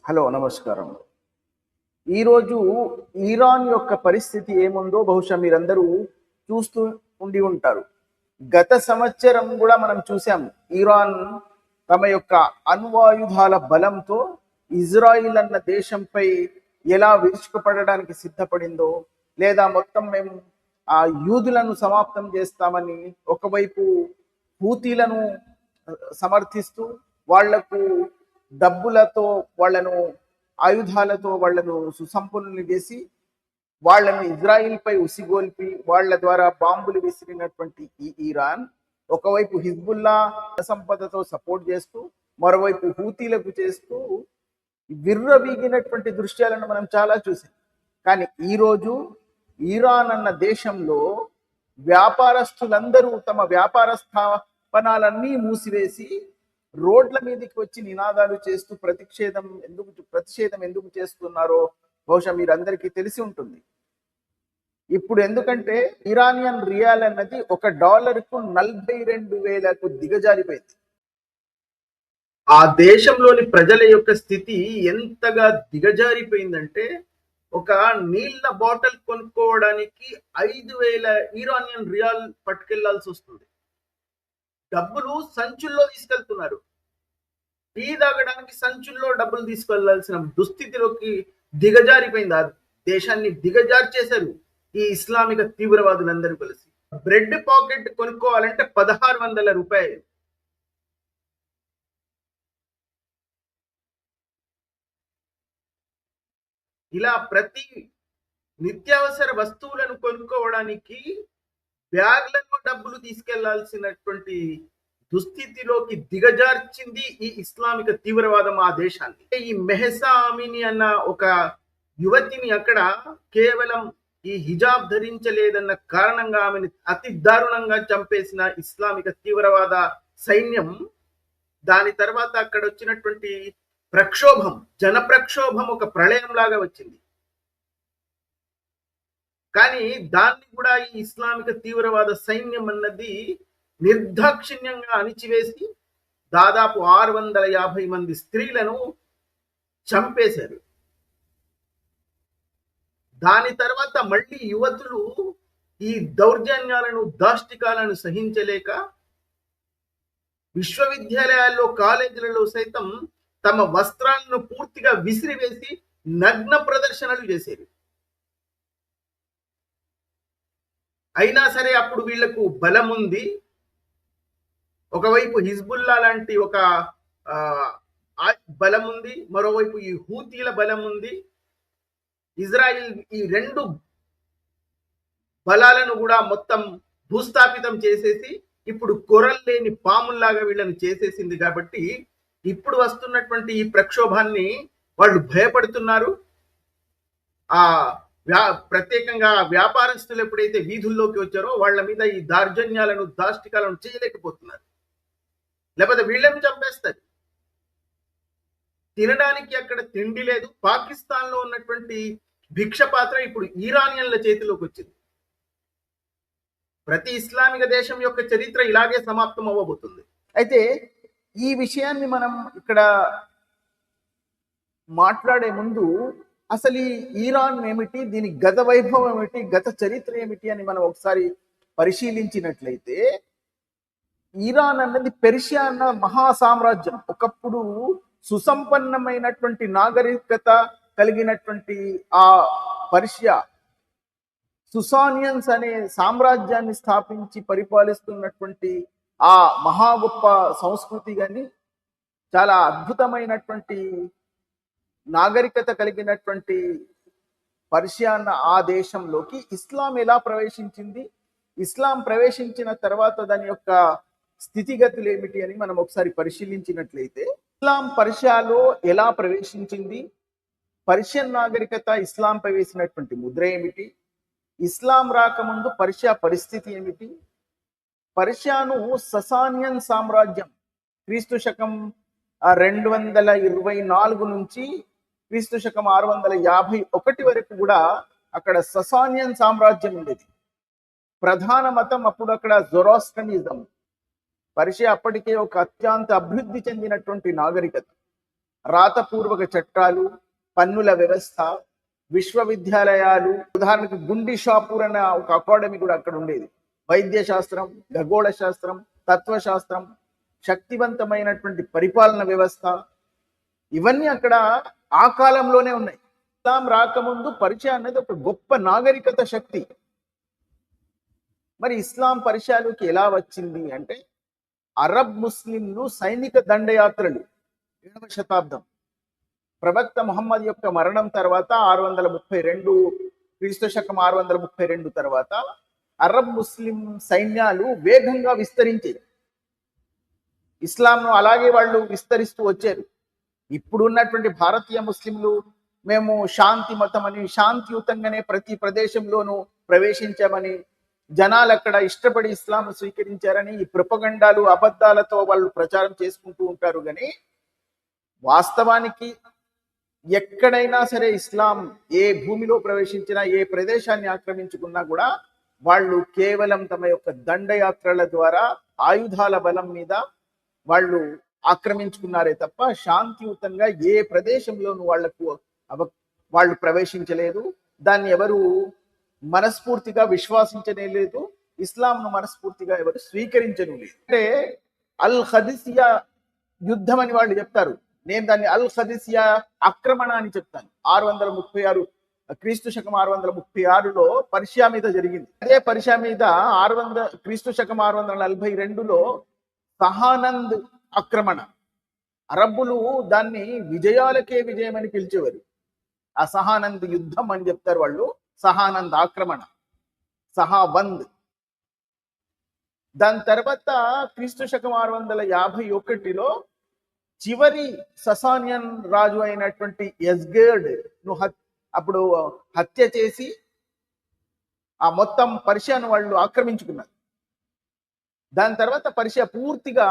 Hello, నమస్కారం. ఈరోజు Iran యొక్క పరిస్థితి ఏముందో బహుశా మీరందరూ చూస్తూ ఉండి ఉంటారు. గత సంవత్సరం కూడా మనం చూసాం. ఇరాన్ తమ యొక్క అణ్వాయుధాల బలంతో ఇజ్రాయిల్ అన్న దేశంపై ఎలా విరుచుకుపడడానికి సిద్ధపడిందో, లేదా మొత్తం మేము ఆ యూదులను సమాప్తం చేస్తామని ఒకవైపు హూతీలను సమర్థిస్తూ వాళ్లకు డబ్బులతో వాళ్ళను ఆయుధాలతో వాళ్ళను సుసంపన్నులు చేసి వాళ్ళను ఇజ్రాయిల్ పై ఉసిగోల్పి వాళ్ళ ద్వారా బాంబులు విసిరినటువంటి ఈ ఇరాన్ ఒకవైపు హిజ్బుల్లా సంపదతో సపోర్ట్ చేస్తూ మరోవైపు హూతీలకు చేస్తూ విర్రవీగినటువంటి దృశ్యాలను మనం చాలా చూసాం. కానీ ఈరోజు ఇరాన్ అన్న దేశంలో వ్యాపారస్తులందరూ తమ వ్యాపార స్థాపనాలన్నీ మూసివేసి రోడ్ల మీదకి వచ్చి నినాదాలు చేస్తూ ప్రతిషేధం ఎందుకు చేస్తున్నారో బహుశా మీరందరికీ తెలిసి ఉంటుంది. ఇప్పుడు ఎందుకంటే ఇరానియన్ రియాల్ అన్నది $1కు 42,000కు దిగజారిపోయింది. ఆ దేశంలోని ప్రజల యొక్క స్థితి ఎంతగా దిగజారిపోయిందంటే ఒక నీళ్ల బాటిల్ కొనుక్కోవడానికి 5,000 ఇరానియన్ రియాల్ పట్టుకెళ్లాల్సి వస్తుంది. డబ్బులు సంచుల్లో తీసుకెళ్తున్నారు. టీ తాగడానికి సంచుల్లో డబ్బులు తీసుకెళ్లాల్సిన దుస్థితిలోకి దిగజారిపోయింది. ఆ దేశాన్ని దిగజార్చేశారు ఈ ఇస్లామిక తీవ్రవాదులందరూ కలిసి. బ్రెడ్ పాకెట్ కొనుక్కోవాలంటే 1,600 రూపాయలు. ఇలా ప్రతి నిత్యావసర వస్తువులను కొనుక్కోవడానికి బ్యాగ్లలో డబ్బులు తీసుకెళ్లాల్సినటువంటి దుస్థితిలోకి దిగజార్చింది ఈ ఇస్లామిక తీవ్రవాదం ఆ దేశాన్ని. ఈ మెహసా అమిని అన్న ఒక యువతిని అక్కడ కేవలం ఈ హిజాబ్ ధరించలేదన్న కారణంగా ఆమెను అతి దారుణంగా చంపేసిన ఇస్లామిక తీవ్రవాద సైన్యం. దాని తర్వాత అక్కడ వచ్చినటువంటి ప్రక్షోభం, జన ప్రక్షోభం ఒక ప్రళయం లాగా వచ్చింది. కానీ దాన్ని కూడా ఈ ఇస్లామిక తీవ్రవాద సైన్యం అన్నది నిర్దాక్షిణ్యంగా అణిచివేసి దాదాపు 650 మంది స్త్రీలను చంపేశారు. దాని తర్వాత మళ్ళీ యువతులు ఈ దౌర్జన్యాలను, దాష్టికాలను సహించలేక విశ్వవిద్యాలయాల్లో, కాలేజీలలో సైతం తమ వస్త్రాలను పూర్తిగా విసిరివేసి నగ్న ప్రదర్శనలు చేశారు. అయినా సరే అప్పుడు వీళ్లకు బలం ఉంది. ఒకవైపు హిజ్బుల్లా లాంటి ఒక బలం ఉంది, మరోవైపు ఈ హూతీల బలం ఉంది. ఇజ్రాయిల్ ఈ రెండు బలాలను కూడా మొత్తం భూస్థాపితం చేసేసి ఇప్పుడు కొరల్లేని పాముల్లాగా వీళ్ళని చేసేసింది. కాబట్టి ఇప్పుడు వస్తున్నటువంటి ఈ ప్రక్షోభాన్ని వాళ్ళు భయపడుతున్నారు. ప్రత్యేకంగా వ్యాపారస్తులు ఎప్పుడైతే వీధుల్లోకి వచ్చారో వాళ్ళ మీద ఈ దార్జన్యాలను, దాష్టికాలను చేయలేకపోతున్నారు. లేకపోతే వీళ్ళని చంపేస్తారు. తినడానికి అక్కడ తిండి లేదు. పాకిస్తాన్ లో ఉన్నటువంటి భిక్ష పాత్ర ఇప్పుడు ఇరానియన్ల చేతిలోకి వచ్చింది. ప్రతి ఇస్లామిక దేశం యొక్క చరిత్ర ఇలాగే సమాప్తం అవ్వబోతుంది. అయితే ఈ విషయాన్ని మనం ఇక్కడ మాట్లాడే ముందు అసలు ఈ ఇరాన్ ఏమిటి, దీని గత వైభవం ఏమిటి, గత చరిత్ర ఏమిటి అని మనం ఒకసారి పరిశీలించినట్లయితే, ఇరాన్ అన్నది పెర్షియా అన్న మహా సామ్రాజ్యం. ఒకప్పుడు సుసంపన్నమైనటువంటి నాగరికత కలిగినటువంటి ఆ పర్షియా సుసానియన్స్ అనే సామ్రాజ్యాన్ని స్థాపించి పరిపాలిస్తున్నటువంటి ఆ మహా గొప్ప సంస్కృతి కానీ, చాలా అద్భుతమైనటువంటి నాగరికత కలిగినటువంటి పర్షియా అన్న ఆ దేశంలోకి ఇస్లాం ఎలా ప్రవేశించింది, ఇస్లాం ప్రవేశించిన తర్వాత దాని యొక్క స్థితిగతులు ఏమిటి అని మనం ఒకసారి పరిశీలించినట్లయితే, ఇస్లాం పర్షియాలో ఎలా ప్రవేశించింది, పర్షియన్ నాగరికత ఇస్లాంపై వేసినటువంటి ముద్ర ఏమిటి, ఇస్లాం రాకముందు పర్షియా పరిస్థితి ఏమిటి, పర్షియాను ససానియన్ సామ్రాజ్యం క్రీస్తు శకం 224 నుంచి క్రీస్తు శకం 651 వరకు కూడా అక్కడ ససానియన్ సామ్రాజ్యం ఉండేది. ప్రధాన మతం అప్పుడు అక్కడ జొరాస్ట్రనిజం. పర్షియా అప్పటికే ఒక అత్యంత అభివృద్ధి చెందినటువంటి నాగరికత. రాతపూర్వక చట్టాలు, పన్నుల వ్యవస్థ, విశ్వవిద్యాలయాలు, ఉదాహరణకు గుండి షాపూర్ అనే ఒక అకాడమీ కూడా అక్కడ ఉండేది. వైద్య శాస్త్రం, ఖగోళ శాస్త్రం, తత్వశాస్త్రం, శక్తివంతమైనటువంటి పరిపాలన వ్యవస్థ, ఇవన్నీ అక్కడ ఆ కాలంలోనే ఉన్నాయి. ఇస్లాం రాకముందు పర్షియా అనేది ఒక గొప్ప నాగరికత శక్తి. మరి ఇస్లాం పర్షియాలోకి ఎలా వచ్చింది అంటే, అరబ్ ముస్లింలు సైనిక దండయాత్రలు 7వ శతాబ్దం ప్రవక్త ముహమ్మద్ యొక్క మరణం తర్వాత 632 క్రీస్తు శకం 632 తర్వాత అరబ్ ముస్లిం సైన్యాలు వేగంగా విస్తరించాయి. ఇస్లాంను అలాగే వాళ్ళు విస్తరిస్తూ వచ్చారు. ఇప్పుడున్నటువంటి భారతీయ ముస్లింలు మేము శాంతి మతం అని, శాంతియుతంగానే ప్రతి ప్రదేశంలోనూ ప్రవేశించామని, జనాలు అక్కడ ఇష్టపడి ఇస్లాం స్వీకరించారని ఈ ప్రొపగండాలు, అబద్ధాలతో వాళ్ళు ప్రచారం చేసుకుంటూ ఉంటారు. కానీ వాస్తవానికి ఎక్కడైనా సరే ఇస్లాం ఏ భూమిలో ప్రవేశించినా, ఏ ప్రదేశాన్ని ఆక్రమించుకున్నా కూడా వాళ్ళు కేవలం తమ యొక్క దండయాత్రల ద్వారా, ఆయుధాల బలం మీద వాళ్ళు ఆక్రమించుకున్నారే తప్ప శాంతియుతంగా ఏ ప్రదేశంలోనూ వాళ్ళు ప్రవేశించలేదు. దాన్ని ఎవరు మనస్ఫూర్తిగా విశ్వాసించనే లేదు. ఇస్లాంను మనస్ఫూర్తిగా ఎవరు స్వీకరించను లేదు. అంటే అల్ ఖదిసియా యుద్ధం అని వాళ్ళు చెప్తారు. నేను దాన్ని అల్ ఖదిసియా ఆక్రమణ అని చెప్తాను. 636 క్రీస్తు శకం 636లో పర్షియా మీద జరిగింది. అదే పర్షియా మీద క్రీస్తు శకం 642లో సహానంద్ ఆక్రమణ. అరబ్బులు దాన్ని విజయాలకే విజయం అని పిలిచేవారు. ఆ సహానంద్ యుద్ధం అని చెప్తారు వాళ్ళు. సహానంద్ ఆక్రమణ, సహాబంద్. దాని తర్వాత క్రీస్తు శకం 651లో చివరి ససానియన్ రాజు అయినటువంటి యజ్గర్డ్ ను అప్పుడు హత్య చేసి ఆ మొత్తం పర్షియాను వాళ్ళు ఆక్రమించుకున్నారు. దాని తర్వాత పర్షియా పూర్తిగా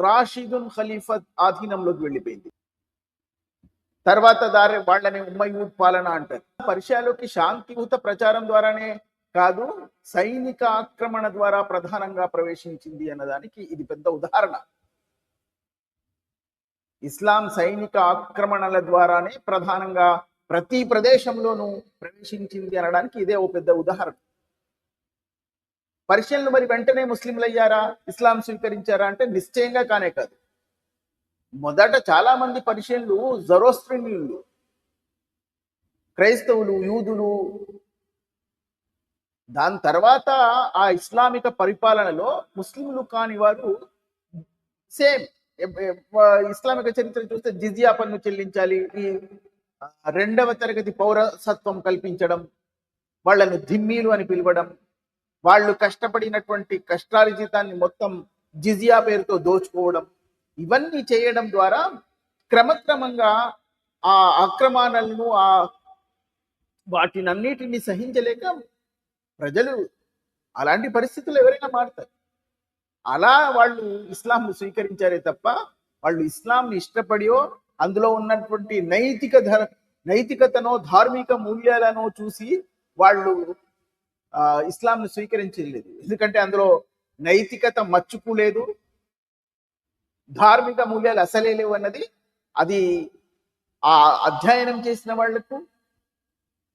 రాషిదున్ ఖలీఫత్ ఆధీనంలోకి వెళ్ళిపోయింది. తర్వాత వాళ్ళని ఉమ్మయ్యూద్ పాలన అంటారు. పర్షియాలోకి శాంతియుత ప్రచారం ద్వారానే కాదు, సైనిక ఆక్రమణ ద్వారా ప్రధానంగా ప్రవేశించింది అన్నదానికి ఇది పెద్ద ఉదాహరణ. ఇస్లాం సైనిక ఆక్రమణల ద్వారానే ప్రధానంగా ప్రతి ప్రదేశంలోనూ ప్రవేశించింది అనడానికి ఇదే ఓ పెద్ద ఉదాహరణ. పర్షియన్లు మరి వెంటనే ముస్లింలు అయ్యారా, ఇస్లాం స్వీకరించారా అంటే నిశ్చయంగా కానే కాదు. మొదట చాలా మంది పర్షియన్లు జరోస్ట్రియన్లు, క్రైస్తవులు, యూదులు. దాని తర్వాత ఆ ఇస్లామిక పరిపాలనలో ముస్లింలు కాని వారు సేమ్ ఇస్లామిక చరిత్ర చూస్తే జిజియా పన్ను చెల్లించాలి, ఈ 2వ తరగతి పౌరసత్వం కల్పించడం, వాళ్లను ధిమ్మీలు అని పిలవడం, వాళ్ళు కష్టపడినటువంటి కష్టార్జితాన్ని మొత్తం జిజియా పేరుతో దోచుకోవడం, ఇవన్నీ చేయడం ద్వారా క్రమక్రమంగా ఆ ఆక్రమణలను వాటినన్నిటిని సహించలేక ప్రజలు అలాంటి పరిస్థితులు ఎవరైనా మారుతారు. అలా వాళ్ళు ఇస్లాంను స్వీకరించారే తప్ప వాళ్ళు ఇస్లాంని ఇష్టపడియో అందులో ఉన్నటువంటి నైతికతనో ధార్మిక మూల్యాలను చూసి వాళ్ళు ఇస్లాంను స్వీకరించలేదు. ఎందుకంటే అందులో నైతికత మచ్చుకు లేదు, ధార్మిక మూల్యాలు అసలే లేవు అన్నది అది ఆ అధ్యయనం చేసిన వాళ్లకు,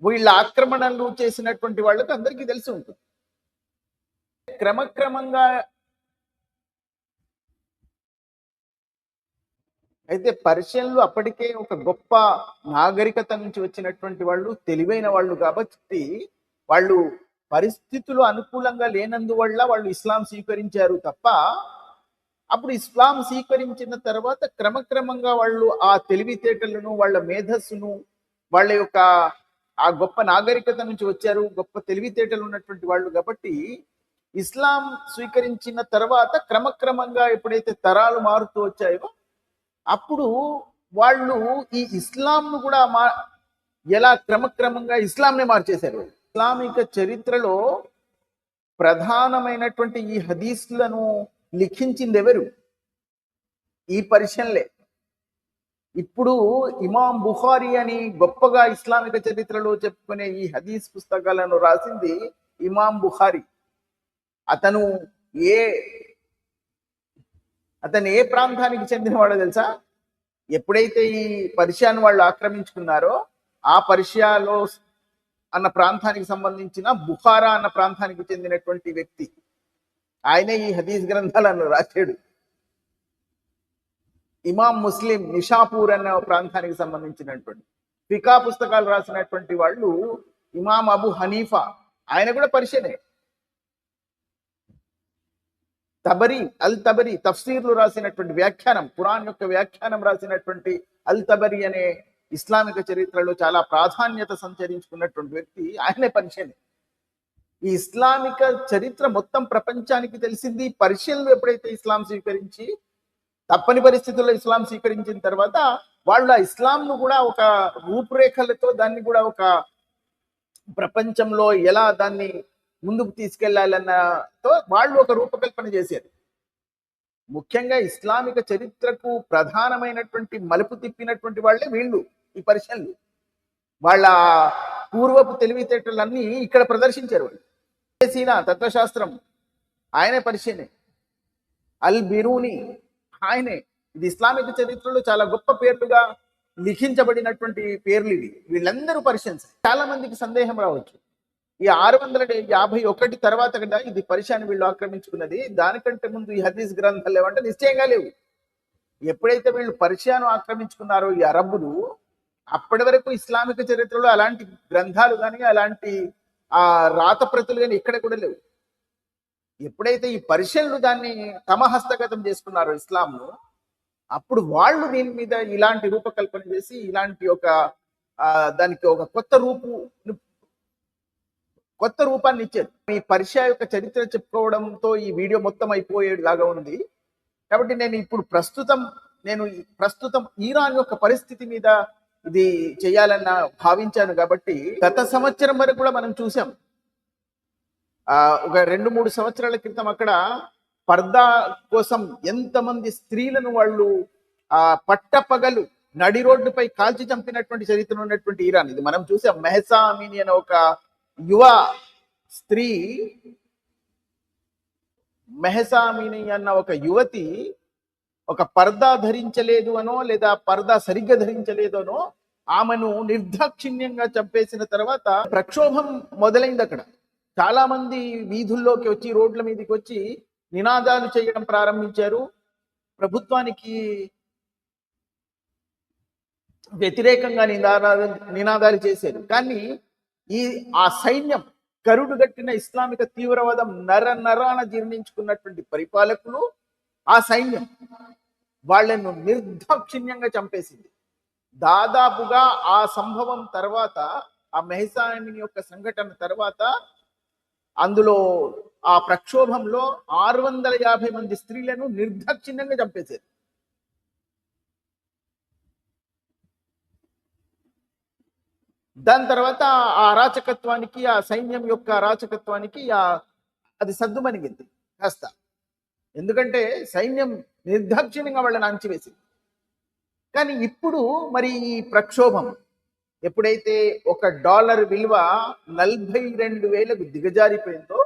వీళ్ళ ఆక్రమణలు చేసినటువంటి వాళ్లకు అందరికీ తెలిసి ఉంటుంది. క్రమక్రమంగా అయితే పర్షియన్లు అప్పటికే ఒక గొప్ప నాగరికత నుంచి వచ్చినటువంటి వాళ్ళు, తెలివైన వాళ్ళు కాబట్టి వాళ్ళు పరిస్థితులు అనుకూలంగా లేనందువల్ల వాళ్ళు ఇస్లాం స్వీకరించారు తప్ప, అప్పుడు ఇస్లాం స్వీకరించిన తర్వాత క్రమక్రమంగా వాళ్ళు ఆ తెలివితేటలను, వాళ్ళ మేధస్సును, వాళ్ళ యొక్క ఆ గొప్ప నాగరికత నుంచి వచ్చారు, గొప్ప తెలివితేటలు ఉన్నటువంటి వాళ్ళు కాబట్టి ఇస్లాం స్వీకరించిన తర్వాత క్రమక్రమంగా ఎప్పుడైతే తరాలు మారుతూ వచ్చాయో అప్పుడు వాళ్ళు ఈ ఇస్లాంను కూడా ఎలా క్రమక్రమంగా ఇస్లాంనే మార్చేశారు. ఇస్లామిక చరిత్రలో ప్రధానమైనటువంటి ఈ హదీస్లను లిఖించింది ఎవరు? ఈ పర్షియన్లే. ఇప్పుడు ఇమాం బుఖారీ అని గొప్పగా ఇస్లామిక చరిత్రలో చెప్పుకునే ఈ హదీస్ పుస్తకాలను రాసింది ఇమాం బుఖారీ. అతను ఏ ప్రాంతానికి చెందినవాడో తెలుసా? ఎప్పుడైతే ఈ పర్షియాను వాళ్ళు ఆక్రమించుకున్నారో ఆ పర్షియాలో అన్న ప్రాంతానికి సంబంధించిన బుఖారా అన్న ప్రాంతానికి చెందినటువంటి వ్యక్తి, ఆయనే ఈ హదీస్ గ్రంథాలను రాశాడు. ఇమాం ముస్లిం నిషాపూర్ అనే ప్రాంతానికి సంబంధించినటువంటి ఫికా పుస్తకాలు రాసినటువంటి వాళ్ళు ఇమాం అబు హనీఫా, ఆయన కూడా పర్షియనే. తబరీ తఫ్సీర్లు రాసినటువంటి వ్యాఖ్యానం, ఖురాన్ యొక్క వ్యాఖ్యానం రాసినటువంటి అల్ తబరీ అనే ఇస్లామిక చరిత్రలో చాలా ప్రాధాన్యత సంచరించుకున్నటువంటి వ్యక్తి, ఆయనే పర్షియన్. ఈ ఇస్లామిక చరిత్ర మొత్తం ప్రపంచానికి తెలిసింది పర్షియన్లు ఎప్పుడైతే ఇస్లాం స్వీకరించి, తప్పని పరిస్థితుల్లో ఇస్లాం స్వీకరించిన తర్వాత వాళ్ళు ఆ ఇస్లాంను కూడా ఒక రూపురేఖలతో దాన్ని కూడా ఒక ప్రపంచంలో ఎలా దాన్ని ముందుకు తీసుకెళ్లాలన్నతో వాళ్ళు ఒక రూపకల్పన చేశారు. ముఖ్యంగా ఇస్లామిక చరిత్రకు ప్రధానమైనటువంటి మలుపు తిప్పినటువంటి వాళ్ళే వీళ్ళు, ఈ పర్షియన్లు. వాళ్ళ పూర్వపు తెలివితేటలన్నీ ఇక్కడ ప్రదర్శించారు వాళ్ళు. సీనా తత్వశాస్త్రం, ఆయనే పర్షియనే. అల్ బిరూని, ఆయనే. ఇది ఇస్లామిక చరిత్రలో చాలా గొప్ప పేర్లుగా లిఖించబడినటువంటి పేర్లు ఇవి. వీళ్ళందరూ పర్షియన్స్. చాలా మందికి సందేహం రావచ్చు, ఈ 651 తర్వాత కదా ఇది పర్షియాను వీళ్ళు ఆక్రమించుకున్నది, దానికంటే ముందు ఈ హదీస్ గ్రంథాలు లేవంటే నిశ్చయంగా లేవు. ఎప్పుడైతే వీళ్ళు పర్షియాను ఆక్రమించుకున్నారో ఈ అరబ్బులు, అప్పటి వరకు ఇస్లామిక చరిత్రలో అలాంటి గ్రంథాలు కానీ అలాంటి రాత ప్రతులు కానీ ఇక్కడ కూడా లేవు. ఎప్పుడైతే ఈ పర్షియన్లు దాన్ని తమ హస్తగతం చేసుకున్నారో ఇస్లాంను, అప్పుడు వాళ్ళు దీని మీద ఇలాంటి రూపకల్పన చేసి ఇలాంటి ఒక దానికి ఒక కొత్త రూపాన్ని ఇచ్చారు. ఈ పర్షియా యొక్క చరిత్ర చెప్పుకోవడంతో ఈ వీడియో మొత్తం అయిపోయేలాగా ఉంది. కాబట్టి నేను ప్రస్తుతం ఇరాన్ యొక్క పరిస్థితి మీద ఇది చేయాలన్న భావించాను. కాబట్టి గత సంవత్సరం వరకు కూడా మనం చూసాం, ఒక 2-3 సంవత్సరాల క్రితం అక్కడ పర్దా కోసం ఎంతమంది స్త్రీలను వాళ్ళు పట్టపగలు నడి రోడ్డుపై కాల్చి చంపినటువంటి చరిత్ర ఉన్నటువంటి ఇరాన్. ఇది మనం చూసాం. మెహసా అమీని అనే ఒక యువ స్త్రీ, మెహసా అమీని అన్న ఒక యువతి ఒక పర్దా ధరించలేదు అనో లేదా పర్దా సరిగ్గా ధరించలేదు అనో ఆమెను నిర్దాక్షిణ్యంగా చంపేసిన తర్వాత ప్రక్షోభం మొదలైంది. అక్కడ చాలా మంది వీధుల్లోకి వచ్చి, రోడ్ల మీదకి వచ్చి నినాదాలు చేయడం ప్రారంభించారు. ప్రభుత్వానికి వ్యతిరేకంగా నినాదాలు చేశారు. కానీ ఆ సైన్యం, కరుడుగట్టిన ఇస్లామిక తీవ్రవాదం నరాన జీర్ణించుకున్నటువంటి పరిపాలకులు, ఆ సైన్యం వాళ్ళను నిర్దాక్షిణ్యంగా చంపేసింది. దాదాపుగా ఆ సంభవం తర్వాత, ఆ మెహసాని యొక్క సంఘటన తర్వాత, అందులో ఆ ప్రక్షోభంలో 650 మంది స్త్రీలను నిర్దాక్షిణ్యంగా చంపేశారు. దాని తర్వాత ఆ అరాచకత్వానికి, ఆ సైన్యం యొక్క అరాచకత్వానికి అది సద్దుమణిగింది కాస్త. ఎందుకంటే సైన్యం నిర్దాక్షిణ్యంగా వాళ్ళని అణచివేసింది. కానీ ఇప్పుడు మరి ఈ ప్రక్షోభం ఎప్పుడైతే $1 విలువ 42,000కు దిగజారిపోయిందో,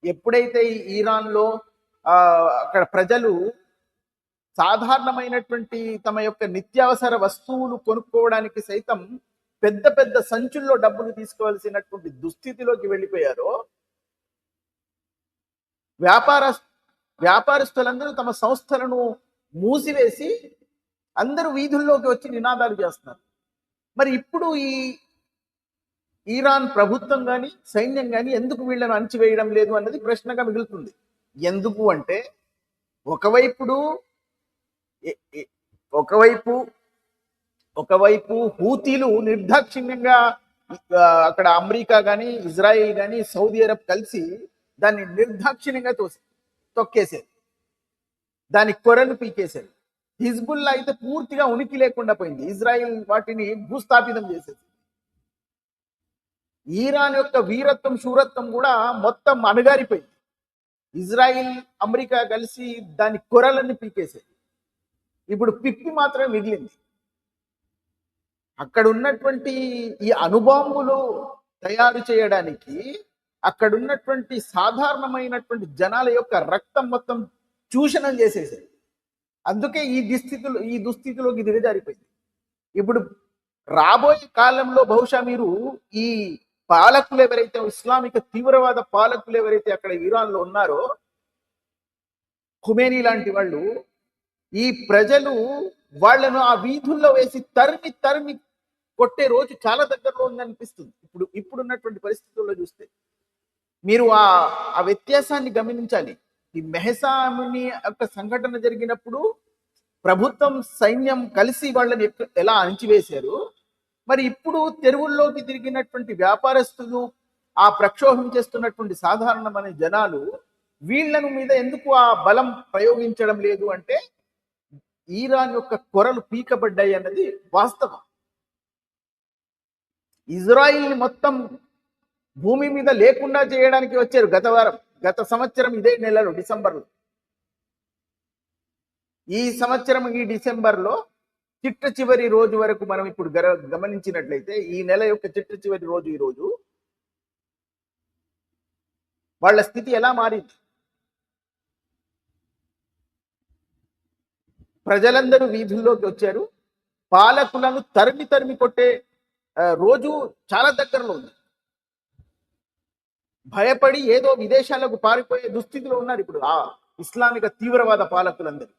ఎప్పుడైతే ఇరాన్లో అక్కడ ప్రజలు సాధారణమైనటువంటి తమ యొక్క నిత్యావసర వస్తువులు కొనుక్కోవడానికి సైతం పెద్ద పెద్ద సంచుల్లో డబ్బులు తీసుకోవాల్సినటువంటి దుస్థితిలోకి వెళ్ళిపోయారో, వ్యాపారస్తులందరూ తమ సంస్థలను మూసివేసి అందరూ వీధుల్లోకి వచ్చి నినాదాలు చేస్తున్నారు. మరి ఇప్పుడు ఈ ఇరాన్ ప్రభుత్వం కానీ సైన్యం కానీ ఎందుకు వీళ్ళను అణచివేయడం లేదు అన్నది ప్రశ్నగా మిగులుతుంది. ఎందుకు అంటే ఒకవైపు హూతీలు నిర్దాక్షిణ్యంగా అక్కడ అమెరికా కానీ, ఇజ్రాయిల్ కానీ, సౌదీ అరబ్ కలిసి దాన్ని నిర్దాక్షిణ్యంగా తొక్కేశారు, దాని కొరను పీకేశారు. హిజ్బుల్లా అయితే పూర్తిగా ఉనికి లేకుండా పోయింది. ఇజ్రాయిల్ వాటిని భూస్థాపితం చేసేది. ఇరాన్ యొక్క వీరత్వం, శూరత్వం కూడా మొత్తం అణగారిపోయింది. ఇజ్రాయిల్, అమెరికా కలిసి దాని కొరలన్నీ పీకేశారు. ఇప్పుడు పిప్పి మాత్రమే మిగిలింది. అక్కడ ఉన్నటువంటి ఈ అణుబాంబులు తయారు చేయడానికి అక్కడ ఉన్నటువంటి సాధారణమైనటువంటి జనాల యొక్క రక్తం మొత్తం చూషణం చేసేసారు. అందుకే ఈ దుస్థితిలోకి దిగజారిపోయింది. ఇప్పుడు రాబోయే కాలంలో బహుశా మీరు ఈ పాలకులు ఎవరైతే ఇస్లామిక తీవ్రవాద పాలకులు ఎవరైతే అక్కడ ఇరాన్ లో ఉన్నారో, ఖుమేనీ లాంటి వాళ్ళు, ఈ ప్రజలు వాళ్ళను ఆ వీధుల్లో వేసి తరిమి తరిమి కొట్టే రోజు చాలా దగ్గరలో ఉందనిపిస్తుంది. ఇప్పుడున్నటువంటి పరిస్థితుల్లో చూస్తే మీరు ఆ వ్యత్యాసాన్ని గమనించాలి. ఈ మెహసాముని యొక్క సంఘటన జరిగినప్పుడు ప్రభుత్వం సైన్యం కలిసి వాళ్ళని ఎలా అణిచివేశారు, మరి ఇప్పుడు తెరువుల్లోకి తిరిగినటువంటి వ్యాపారస్తులు, ఆ ప్రక్షోభం చేస్తున్నటువంటి సాధారణమైన జనాలు వీళ్ళను మీద ఎందుకు ఆ బలం ప్రయోగించడం లేదు అంటే ఈరాన్ యొక్క కొరలు పీకబడ్డాయి అన్నది వాస్తవం. ఇజ్రాయిల్ని మొత్తం భూమి మీద లేకుండా చేయడానికి వచ్చారు గత సంవత్సరం ఇదే నెలలో డిసెంబర్లో. ఈ సంవత్సరం ఈ డిసెంబర్లో చిట్ట చివరి రోజు వరకు మనం ఇప్పుడు గమనించినట్లయితే ఈ నెల యొక్క చిట్ట చివరి రోజు ఈ రోజు వాళ్ళ స్థితి ఎలా మారింది? ప్రజలందరూ వీధుల్లోకి వచ్చారు. పాలకులను తరిమి తరిమి కొట్టే రోజు చాలా దగ్గరలో ఉంది. భయపడి ఏదో విదేశాలకు పారిపోయే దుస్థితిలో ఉన్నారు ఇప్పుడు ఆ ఇస్లామిక తీవ్రవాద పాలకులందరూ.